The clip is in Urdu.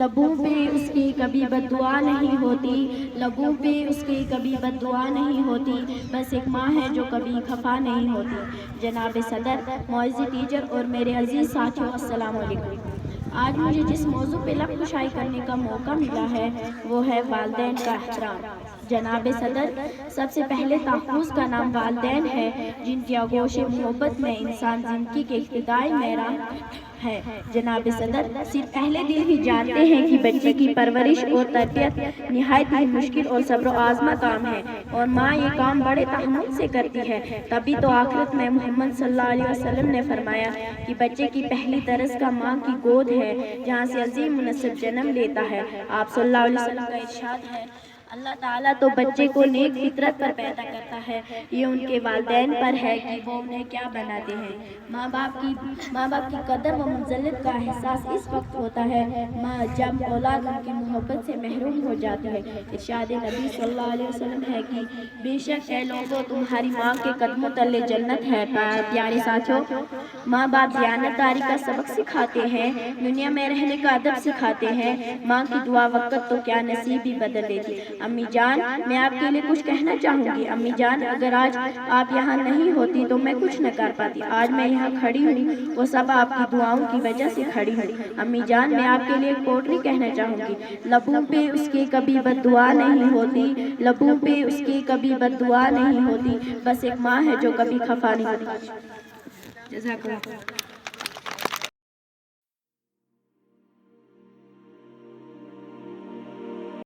لبوں پہ اس کی کبھی بد دعا نہیں ہوتی، لبوں پہ اس کی کبھی بد دعا نہیں ہوتی، بس ایک ماں ہے جو کبھی خفا نہیں ہوتی۔ جناب صدر، معزز ٹیچر اور میرے عزیز ساتھیوں، السلام علیکم۔ آج مجھے جس موضوع پہ لب کشائی کرنے کا موقع ملا ہے وہ ہے والدین کا احترام۔ جناب صدر، سب سے پہلے تحفظ کا نام والدین ہے، جن کی آغوش محبت میں انسان زندگی کے ابتدائی میران ہے۔ جناب صدر، صرف اہل دل ہی جانتے ہیں کہ بچے کی پرورش اور تربیت نہایت ہی مشکل اور صبر و آزما کام ہے، اور ماں یہ کام بڑے تحمل سے کرتی ہے۔ تبھی تو آخرت میں محمد صلی اللہ علیہ وسلم نے فرمایا کہ بچے کی پہلی درس کا ماں کی گود ہے، جہاں سے عظیم منصب جنم لیتا ہے۔ آپ صلی اللہ علیہ وسلم کا ارشاد ہے، اللہ تعالیٰ تو بچے کو نیک فطرت پر پیدا کرتا ہے، یہ ان کے والدین پر ہے کہ وہ انہیں کیا بناتے ہیں۔ ماں باپ کی قدر و منزلت کا احساس اس وقت ہوتا ہے جب اولاد ان کی محبت سے محروم ہو جاتی ہے۔ ارشاد نبی صلی اللہ علیہ وسلم ہے کہ بے شک اے لوگو، تمہاری ماں کے قدموں تلے جنت ہے۔ پیارے ساتھیوں، ماں باپ دیانتداری کا سبق سکھاتے ہیں، دنیا میں رہنے کا ادب سکھاتے ہیں۔ ماں کی دعا وقت تو کیا نصیب ہی بدل دیتی۔ امی جان، میں آپ کے لیے کچھ کہنا چاہوں گی۔ امی جان، اگر آج آپ یہاں نہیں ہوتی تو میں کچھ نہ کر پاتی۔ آج میں یہاں کھڑی ہوں وہ سب آپ کی دعاؤں کی وجہ سے کھڑی ہوں۔ امی جان، میں آپ کے لیے ایک پوٹری کہنا چاہوں گی۔ لبوں پہ اس کی کبھی بد دعا نہیں ہوتی، لبوں پہ اس کی کبھی بد دعا نہیں ہوتی، بس ایک ماں ہے جو کبھی خفا نہیں ہوتی۔ جزاک اللہ۔